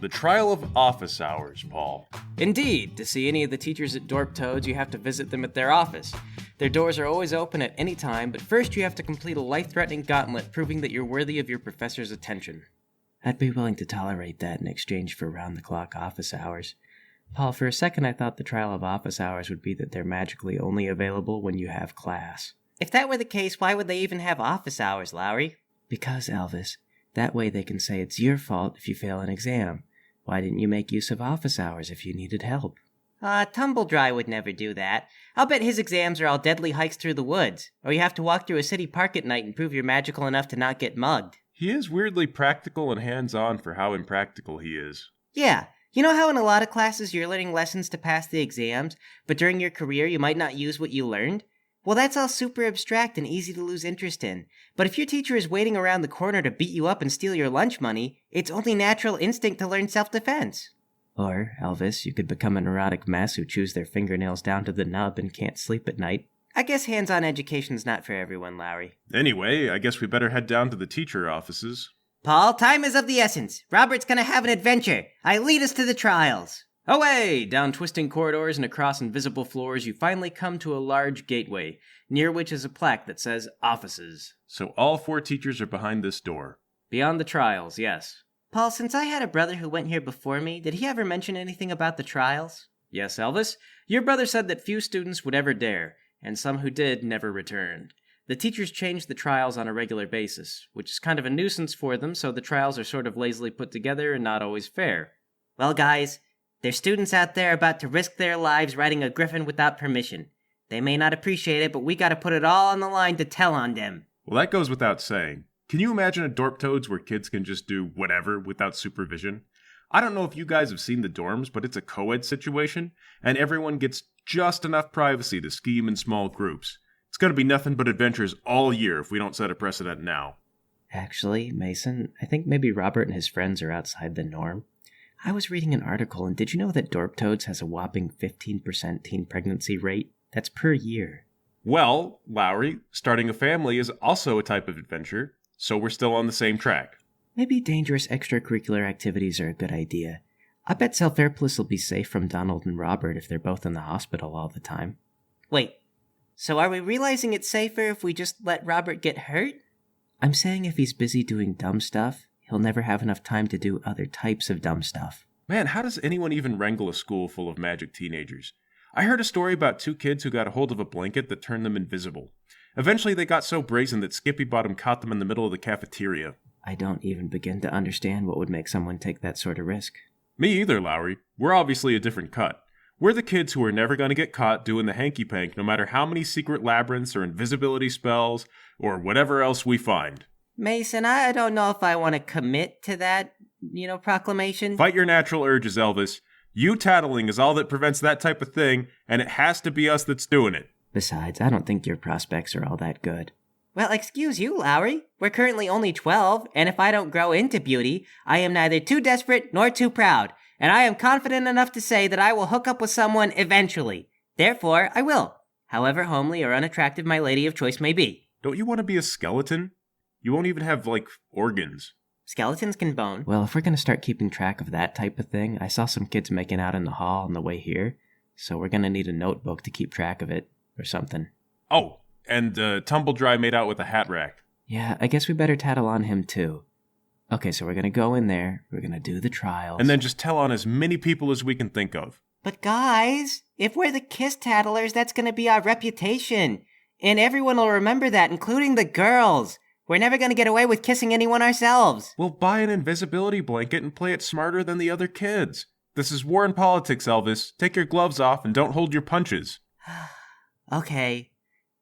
The trial of office hours, Paul. Indeed, to see any of the teachers at Dorp Toads, you have to visit them at their office. Their doors are always open at any time, but first you have to complete a life-threatening gauntlet proving that you're worthy of your professor's attention. I'd be willing to tolerate that in exchange for round-the-clock office hours. Paul, for a second I thought the trial of office hours would be that they're magically only available when you have class. If that were the case, why would they even have office hours, Lowry? Because, Elvis, that way they can say it's your fault if you fail an exam. Why didn't you make use of office hours if you needed help? Tumbledry would never do that. I'll bet his exams are all deadly hikes through the woods, or you have to walk through a city park at night and prove you're magical enough to not get mugged. He is weirdly practical and hands-on for how impractical he is. Yeah, you know how in a lot of classes you're learning lessons to pass the exams, but during your career you might not use what you learned? Well, that's all super abstract and easy to lose interest in. But if your teacher is waiting around the corner to beat you up and steal your lunch money, it's only natural instinct to learn self-defense. Or, Elvis, you could become a neurotic mess who chews their fingernails down to the nub and can't sleep at night. I guess hands-on education's not for everyone, Lowry. Anyway, I guess we better head down to the teacher offices. Paul, time is of the essence. Robert's gonna have an adventure. Lead us to the trials. Away! Down twisting corridors and across invisible floors, you finally come to a large gateway, near which is a plaque that says Offices. So all 4 teachers are behind this door. Beyond the trials, yes. Paul, since I had a brother who went here before me, did he ever mention anything about the trials? Yes, Elvis. Your brother said that few students would ever dare, and some who did never returned. The teachers change the trials on a regular basis, which is kind of a nuisance for them, so the trials are sort of lazily put together and not always fair. Well, guys, there's students out there about to risk their lives riding a griffin without permission. They may not appreciate it, but we gotta put it all on the line to tell on them. Well, that goes without saying. Can you imagine a Dorp Toads where kids can just do whatever without supervision? I don't know if you guys have seen the dorms, but it's a co-ed situation, and everyone gets just enough privacy to scheme in small groups. It's gonna be nothing but adventures all year if we don't set a precedent now. Actually, Mason, I think maybe Robert and his friends are outside the norm. I was reading an article, and did you know that Dorp Toads has a whopping 15% teen pregnancy rate? That's per year. Well, Lowry, starting a family is also a type of adventure, so we're still on the same track. Maybe dangerous extracurricular activities are a good idea. I bet Self-Airplus will be safe from Donald and Robert if they're both in the hospital all the time. Wait, so are we realizing it's safer if we just let Robert get hurt? I'm saying if he's busy doing dumb stuff, he'll never have enough time to do other types of dumb stuff. Man, how does anyone even wrangle a school full of magic teenagers? I heard a story about 2 kids who got a hold of a blanket that turned them invisible. Eventually they got so brazen that Skippy Bottom caught them in the middle of the cafeteria. I don't even begin to understand what would make someone take that sort of risk. Me either, Lowry. We're obviously a different cut. We're the kids who are never going to get caught doing the hanky-pank no matter how many secret labyrinths or invisibility spells or whatever else we find. Mason, I don't know if I want to commit to that, proclamation. Fight your natural urges, Elvis. You tattling is all that prevents that type of thing, and it has to be us that's doing it. Besides, I don't think your prospects are all that good. Well, excuse you, Lowry. We're currently only 12, and if I don't grow into beauty, I am neither too desperate nor too proud, and I am confident enough to say that I will hook up with someone eventually. Therefore, I will, however homely or unattractive my lady of choice may be. Don't you want to be a skeleton? You won't even have, organs. Skeletons can bone. Well, if we're going to start keeping track of that type of thing, I saw some kids making out in the hall on the way here, so we're going to need a notebook to keep track of it, or something. Oh, and Tumbledry made out with a hat rack. Yeah, I guess we better tattle on him too. Okay, so we're going to go in there, we're going to do the trials. And then just tell on as many people as we can think of. But guys, if we're the kiss tattlers, that's going to be our reputation. And everyone will remember that, including the girls. We're never going to get away with kissing anyone ourselves. We'll buy an invisibility blanket and play it smarter than the other kids. This is war and politics, Elvis. Take your gloves off and don't hold your punches. Okay.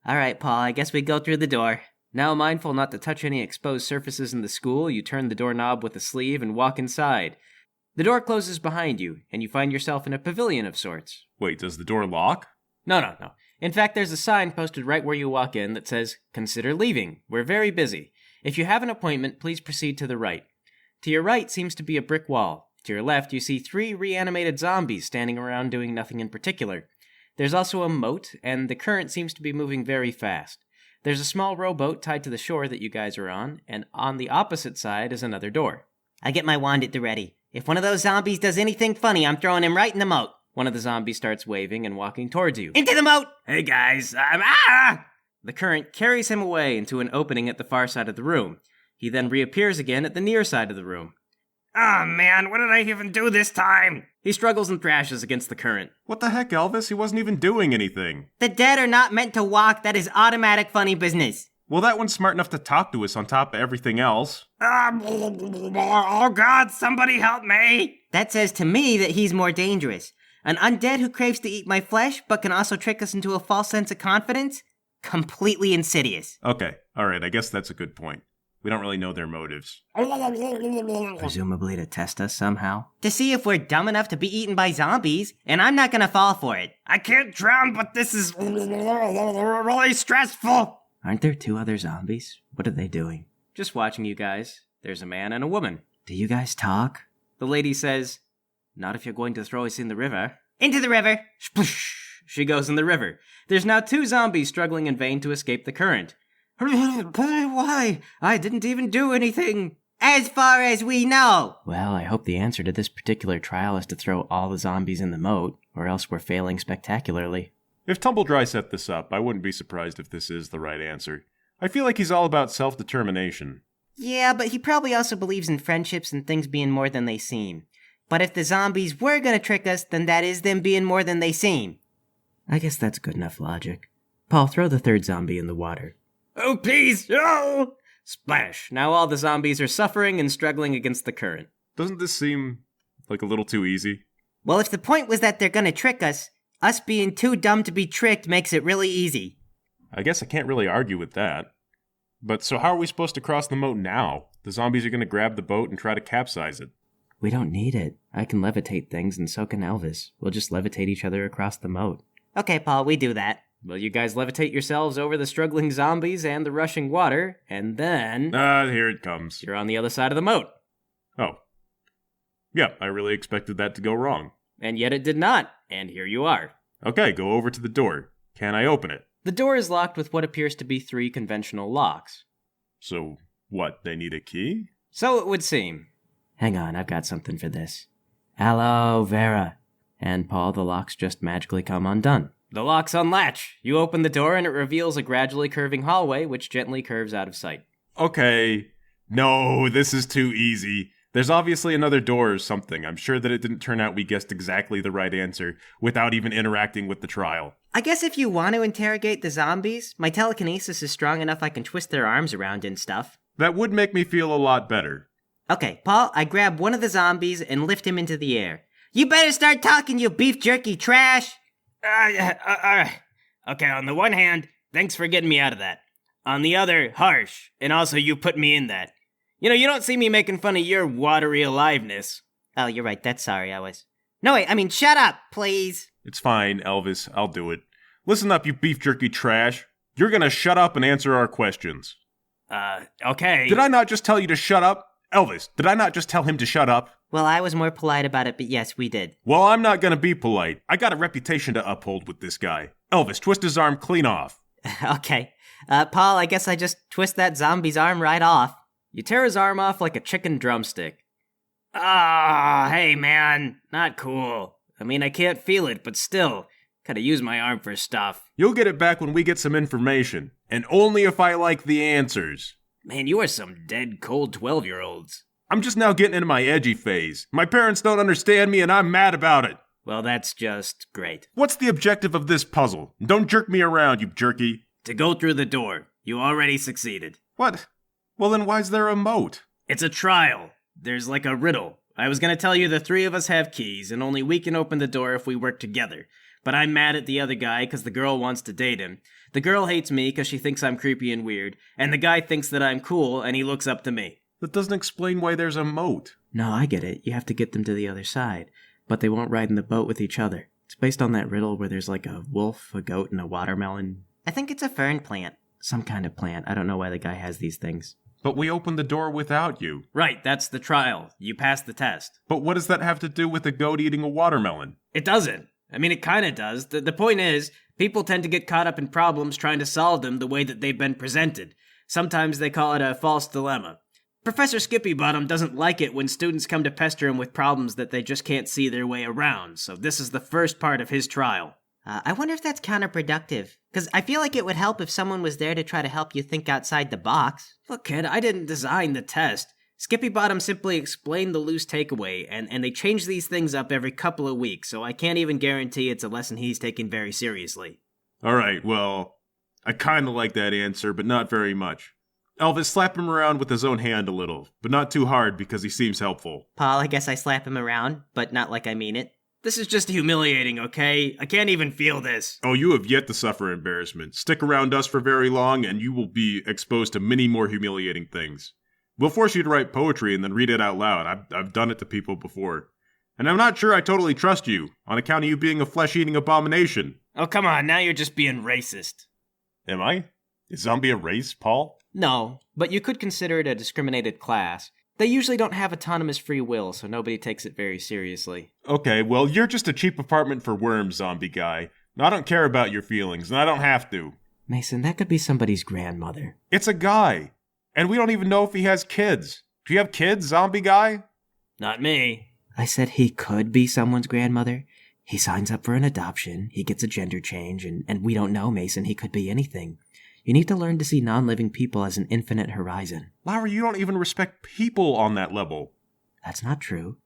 All right, Paul, I guess we go through the door. Now, mindful not to touch any exposed surfaces in the school, you turn the doorknob with a sleeve and walk inside. The door closes behind you, and you find yourself in a pavilion of sorts. Wait, does the door lock? No. In fact, there's a sign posted right where you walk in that says, "Consider leaving. We're very busy. If you have an appointment, please proceed to the right." To your right seems to be a brick wall. To your left, you see 3 reanimated zombies standing around doing nothing in particular. There's also a moat, and the current seems to be moving very fast. There's a small rowboat tied to the shore that you guys are on, and on the opposite side is another door. I get my wand at the ready. If one of those zombies does anything funny, I'm throwing him right in the moat. One of the zombies starts waving and walking towards you. Into the moat! Hey guys, The current carries him away into an opening at the far side of the room. He then reappears again at the near side of the room. Oh man, what did I even do this time? He struggles and thrashes against the current. What the heck, Elvis? He wasn't even doing anything. The dead are not meant to walk. That is automatic funny business. Well, that one's smart enough to talk to us on top of everything else. Oh god, somebody help me! That says to me that he's more dangerous. An undead who craves to eat my flesh, but can also trick us into a false sense of confidence? Completely insidious. Okay, alright, I guess that's a good point. We don't really know their motives. Presumably to test us somehow. To see if we're dumb enough to be eaten by zombies, and I'm not gonna fall for it. I can't drown, but this is really stressful. Aren't there 2 other zombies? What are they doing? Just watching you guys. There's a man and a woman. Do you guys talk? The lady says, not if you're going to throw us in the river. Into the river. Sploosh! She goes in the river. There's now 2 zombies struggling in vain to escape the current. Why? I didn't even do anything. As far as we know. Well, I hope the answer to this particular trial is to throw all the zombies in the moat, or else we're failing spectacularly. If Tumbledry set this up, I wouldn't be surprised if this is the right answer. I feel like he's all about self-determination. Yeah, but he probably also believes in friendships and things being more than they seem. But if the zombies were gonna trick us, then that is them being more than they seem. I guess that's good enough logic. Paul, throw the 3rd zombie in the water. Oh, please! Oh! Splash! Now all the zombies are suffering and struggling against the current. Doesn't this seem like a little too easy? Well, if the point was that they're gonna trick us being too dumb to be tricked makes it really easy. I guess I can't really argue with that. But so how are we supposed to cross the moat now? The zombies are going to grab the boat and try to capsize it. We don't need it. I can levitate things and so can Elvis. We'll just levitate each other across the moat. Okay, Paul, we do that. Well, you guys levitate yourselves over the struggling zombies and the rushing water, and then... Here it comes. You're on the other side of the moat. Oh. Yeah, I really expected that to go wrong. And yet it did not, and here you are. Okay, go over to the door. Can I open it? The door is locked with what appears to be 3 conventional locks. So, what, they need a key? So it would seem. Hang on, I've got something for this. Aloe vera. And Paul, the locks just magically come undone. The locks unlatch. You open the door and it reveals a gradually curving hallway which gently curves out of sight. Okay. No, this is too easy. There's obviously another door or something. I'm sure that it didn't turn out we guessed exactly the right answer without even interacting with the trial. I guess if you want to interrogate the zombies, my telekinesis is strong enough I can twist their arms around and stuff. That would make me feel a lot better. Okay, Paul, I grab one of the zombies and lift him into the air. You better start talking, you beef jerky trash! Okay, on the one hand, thanks for getting me out of that. On the other, harsh, and also you put me in that. You know, you don't see me making fun of your watery aliveness. Oh, you're right, that's sorry, I was... No, wait, I mean, shut up, please! It's fine, Elvis, I'll do it. Listen up, you beef jerky trash. You're gonna shut up and answer our questions. Okay. Did I not just tell you to shut up? Elvis, did I not just tell him to shut up? Well, I was more polite about it, but yes, we did. Well, I'm not gonna be polite. I got a reputation to uphold with this guy. Elvis, twist his arm clean off. Okay. Paul, I guess I just twist that zombie's arm right off. You tear his arm off like a chicken drumstick. Ah, hey man, not cool. I mean, I can't feel it, but still, gotta use my arm for stuff. You'll get it back when we get some information, and only if I like the answers. Man, you are some dead cold 12-year-olds. I'm just now getting into my edgy phase. My parents don't understand me and I'm mad about it. Well, that's just great. What's the objective of this puzzle? Don't jerk me around, you jerky. To go through the door. You already succeeded. What? Well then why's there a moat? It's a trial. There's like a riddle. I was gonna tell you the 3 of us have keys, and only we can open the door if we work together. But I'm mad at the other guy because the girl wants to date him. The girl hates me because she thinks I'm creepy and weird, and the guy thinks that I'm cool and he looks up to me. That doesn't explain why there's a moat. No, I get it. You have to get them to the other side. But they won't ride in the boat with each other. It's based on that riddle where there's like a wolf, a goat, and a watermelon. I think it's a fern plant. Some kind of plant. I don't know why the guy has these things. But we opened the door without you. Right, that's the trial. You passed the test. But what does that have to do with a goat eating a watermelon? It doesn't. I mean, it kind of does. The point is, people tend to get caught up in problems trying to solve them the way that they've been presented. Sometimes they call it a false dilemma. Professor Skippybottom doesn't like it when students come to pester him with problems that they just can't see their way around, so this is the first part of his trial. I wonder if that's counterproductive, because I feel like it would help if someone was there to try to help you think outside the box. Look, kid, I didn't design the test. Skippybottom simply explained the loose takeaway, and they change these things up every couple of weeks, so I can't even guarantee it's a lesson he's taken very seriously. Alright, well, I kinda like that answer, but not very much. Elvis, slap him around with his own hand a little, but not too hard because he seems helpful. Paul, I guess I slap him around, but not like I mean it. This is just humiliating, okay? I can't even feel this. Oh, you have yet to suffer embarrassment. Stick around us for very long, and you will be exposed to many more humiliating things. We'll force you to write poetry and then read it out loud. I've done it to people before. And I'm not sure I totally trust you, on account of you being a flesh-eating abomination. Oh, come on, now you're just being racist. Am I? Is zombie a race, Paul? No, but you could consider it a discriminated class. They usually don't have autonomous free will, so nobody takes it very seriously. Okay, well, you're just a cheap apartment for worms, zombie guy. I don't care about your feelings, and I don't have to. Mason, that could be somebody's grandmother. It's a guy, and we don't even know if he has kids. Do you have kids, zombie guy? Not me. I said he could be someone's grandmother. He signs up for an adoption, he gets a gender change, and we don't know, Mason, he could be anything. You need to learn to see non-living people as an infinite horizon. Lowry, you don't even respect people on that level. That's not true.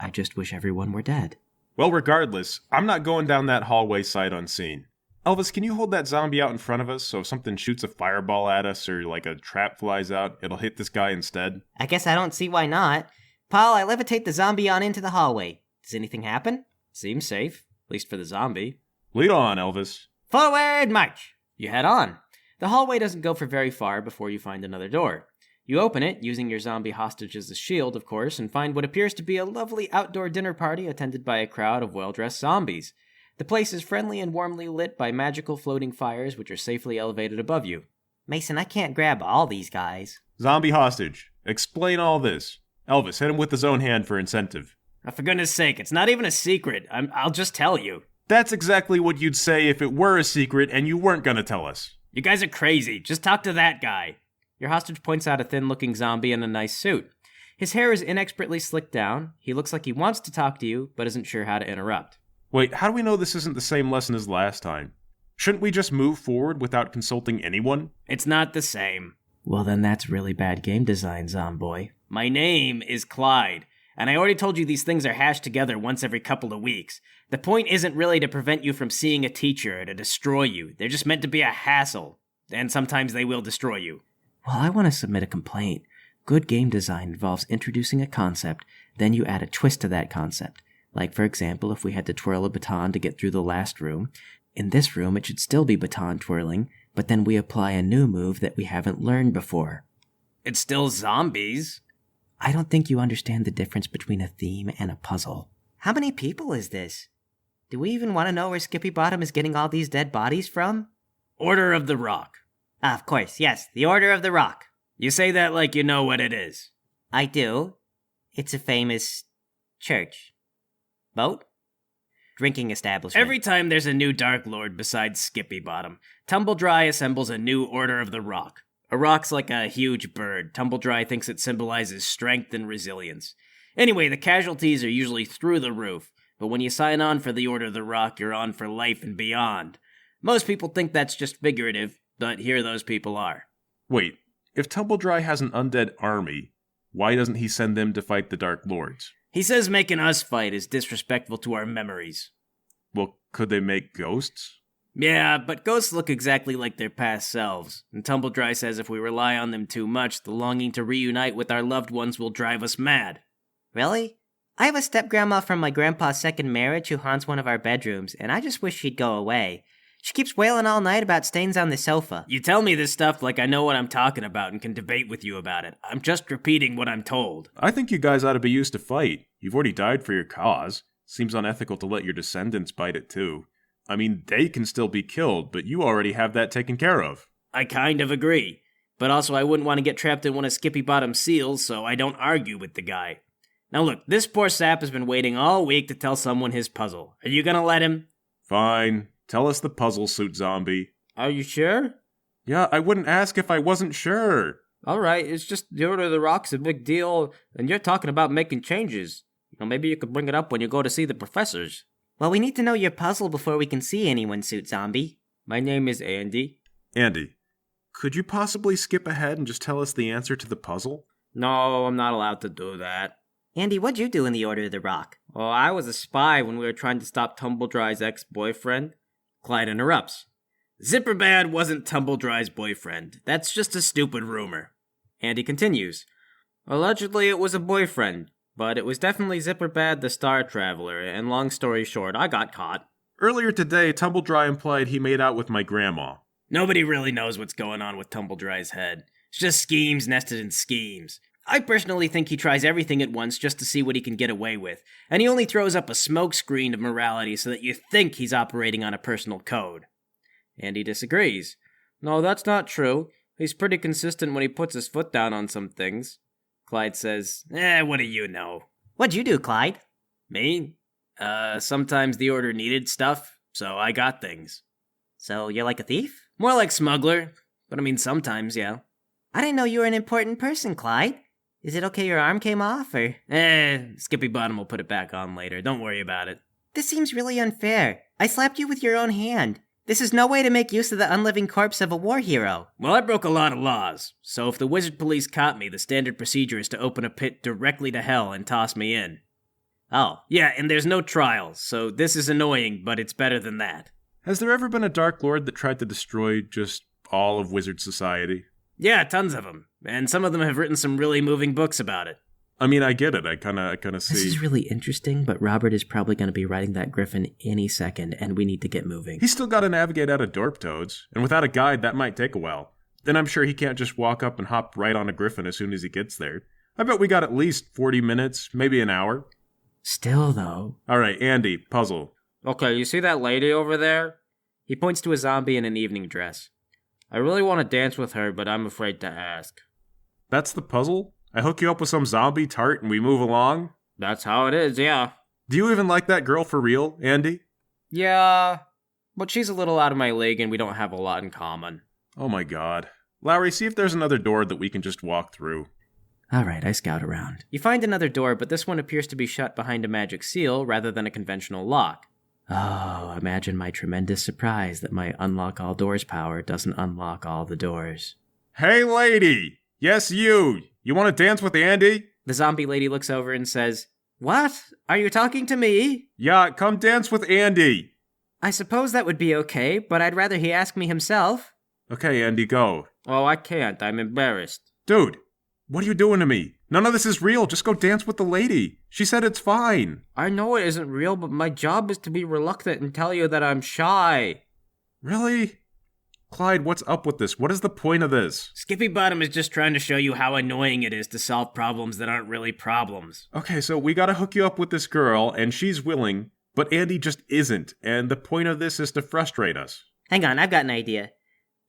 I just wish everyone were dead. Well, regardless, I'm not going down that hallway sight unseen. Elvis, can you hold that zombie out in front of us so if something shoots a fireball at us or like a trap flies out, it'll hit this guy instead? I guess I don't see why not. Paul, I levitate the zombie on into the hallway. Does anything happen? Seems safe, at least for the zombie. Lead on, Elvis. Forward march! You head on. The hallway doesn't go for very far before you find another door. You open it, using your zombie hostage as a shield, of course, and find what appears to be a lovely outdoor dinner party attended by a crowd of well-dressed zombies. The place is friendly and warmly lit by magical floating fires which are safely elevated above you. Mason, I can't grab all these guys. Zombie hostage. Explain all this. Elvis, hit him with his own hand for incentive. Oh, for goodness sake, it's not even a secret. I'll just tell you. That's exactly what you'd say if it were a secret and you weren't gonna tell us. You guys are crazy. Just talk to that guy. Your hostage points out a thin-looking zombie in a nice suit. His hair is inexpertly slicked down. He looks like he wants to talk to you, but isn't sure how to interrupt. Wait, how do we know this isn't the same lesson as last time? Shouldn't we just move forward without consulting anyone? It's not the same. Well, then that's really bad game design, Zomboy. My name is Clyde, and I already told you these things are hashed together once every couple of weeks. The point isn't really to prevent you from seeing a teacher or to destroy you. They're just meant to be a hassle, and sometimes they will destroy you. Well, I want to submit a complaint. Good game design involves introducing a concept, then you add a twist to that concept. Like, for example, if we had to twirl a baton to get through the last room. In this room, it should still be baton twirling, but then we apply a new move that we haven't learned before. It's still zombies. I don't think you understand the difference between a theme and a puzzle. How many people is this? Do we even want to know where Skippy Bottom is getting all these dead bodies from? Order of the Rock. Ah, of course, yes, the Order of the Rock. You say that like you know what it is. I do. It's a famous church. Boat? Drinking establishment. Every time there's a new Dark Lord besides Skippy Bottom, Tumbledry assembles a new Order of the Rock. A rock's like a huge bird. Tumbledry thinks it symbolizes strength and resilience. Anyway, the casualties are usually through the roof, but when you sign on for the Order of the Rock, you're on for life and beyond. Most people think that's just figurative, but here those people are. Wait, if Tumbledry has an undead army, why doesn't he send them to fight the Dark Lords? He says making us fight is disrespectful to our memories. Well, could they make ghosts? Yeah, but ghosts look exactly like their past selves, and Tumbledry says if we rely on them too much, the longing to reunite with our loved ones will drive us mad. Really? I have a step-grandma from my grandpa's second marriage who haunts one of our bedrooms, and I just wish she'd go away. She keeps wailing all night about stains on the sofa. You tell me this stuff like I know what I'm talking about and can debate with you about it. I'm just repeating what I'm told. I think you guys ought to be used to fight. You've already died for your cause. Seems unethical to let your descendants bite it too. I mean, they can still be killed, but you already have that taken care of. I kind of agree. But also I wouldn't want to get trapped in one of Skippy Bottom's seals, so I don't argue with the guy. Now look, this poor sap has been waiting all week to tell someone his puzzle. Are you gonna let him? Fine. Tell us the puzzle, Suit Zombie. Are you sure? Yeah, I wouldn't ask if I wasn't sure. Alright, it's just the Order of the Rock's a big deal, and you're talking about making changes. Maybe you could bring it up when you go to see the professors. Well, we need to know your puzzle before we can see anyone, Suit Zombie. My name is Andy. Andy, could you possibly skip ahead and just tell us the answer to the puzzle? No, I'm not allowed to do that. Andy, what'd you do in the Order of the Rock? Well, I was a spy when we were trying to stop Tumbledry's ex-boyfriend. Clyde interrupts. Zipperbad wasn't Tumbledry's boyfriend. That's just a stupid rumor. Andy continues. Allegedly, it was a boyfriend, but it was definitely Zipperbad the Star Traveler, and long story short, I got caught. Earlier today, Tumbledry implied he made out with my grandma. Nobody really knows what's going on with Tumbledry's head. It's just schemes nested in schemes. I personally think he tries everything at once just to see what he can get away with, and he only throws up a smokescreen of morality so that you think he's operating on a personal code. Andy disagrees. No, that's not true. He's pretty consistent when he puts his foot down on some things. Clyde says, what do you know? What'd you do, Clyde? Me? Sometimes the Order needed stuff, so I got things. So you're like a thief? More like smuggler, but I mean sometimes, yeah. I didn't know you were an important person, Clyde. Is it okay your arm came off, or? Skippy Bottom will put it back on later. Don't worry about it. This seems really unfair. I slapped you with your own hand. This is no way to make use of the unliving corpse of a war hero. Well, I broke a lot of laws, so if the wizard police caught me, the standard procedure is to open a pit directly to hell and toss me in. Oh. Yeah, and there's no trials, so this is annoying, but it's better than that. Has there ever been a Dark Lord that tried to destroy just all of wizard society? Yeah, tons of them, and some of them have written some really moving books about it. I mean, I get it. I kind of see. This is really interesting, but Robert is probably going to be riding that griffin any second, and we need to get moving. He's still got to navigate out of Dorp Toads, and without a guide, that might take a while. Then I'm sure he can't just walk up and hop right on a griffin as soon as he gets there. I bet we got at least 40 minutes, maybe an hour. Still, though. All right, Andy, puzzle. Okay, you see that lady over there? He points to a zombie in an evening dress. I really want to dance with her, but I'm afraid to ask. That's the puzzle? I hook you up with some zombie tart and we move along? That's how it is, yeah. Do you even like that girl for real, Andy? Yeah, but she's a little out of my league and we don't have a lot in common. Oh my god. Lowry, see if there's another door that we can just walk through. All right, I scout around. You find another door, but this one appears to be shut behind a magic seal rather than a conventional lock. Oh, imagine my tremendous surprise that my unlock all doors power doesn't unlock all the doors. Hey lady! Yes, you! You want to dance with Andy? The zombie lady looks over and says, What? Are you talking to me? Yeah, come dance with Andy! I suppose that would be okay, but I'd rather he ask me himself. Okay, Andy, go. Oh, I can't. I'm embarrassed. Dude, what are you doing to me? None of this is real. Just go dance with the lady. She said it's fine. I know it isn't real, but my job is to be reluctant and tell you that I'm shy. Really? Clyde, what's up with this? What is the point of this? Skippy Bottom is just trying to show you how annoying it is to solve problems that aren't really problems. Okay, so we gotta hook you up with this girl, and she's willing, but Andy just isn't, and the point of this is to frustrate us. Hang on, I've got an idea.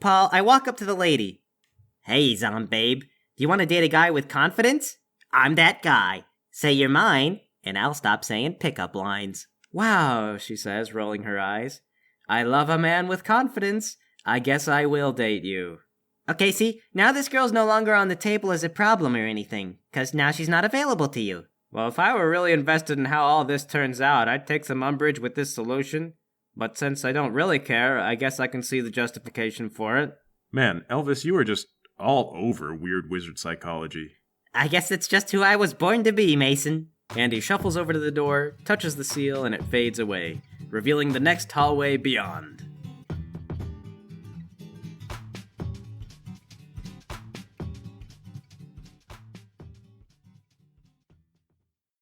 Paul, I walk up to the lady. Hey, zombabe, do you want to date a guy with confidence? I'm that guy. Say you're mine, and I'll stop saying pickup lines. Wow, she says, rolling her eyes. I love a man with confidence. I guess I will date you. Okay, see, now this girl's no longer on the table as a problem or anything, 'cause now she's not available to you. Well, if I were really invested in how all this turns out, I'd take some umbrage with this solution. But since I don't really care, I guess I can see the justification for it. Man, Elvis, you are just all over weird wizard psychology. I guess it's just who I was born to be, Mason. Andy shuffles over to the door, touches the seal, and it fades away, revealing the next hallway beyond.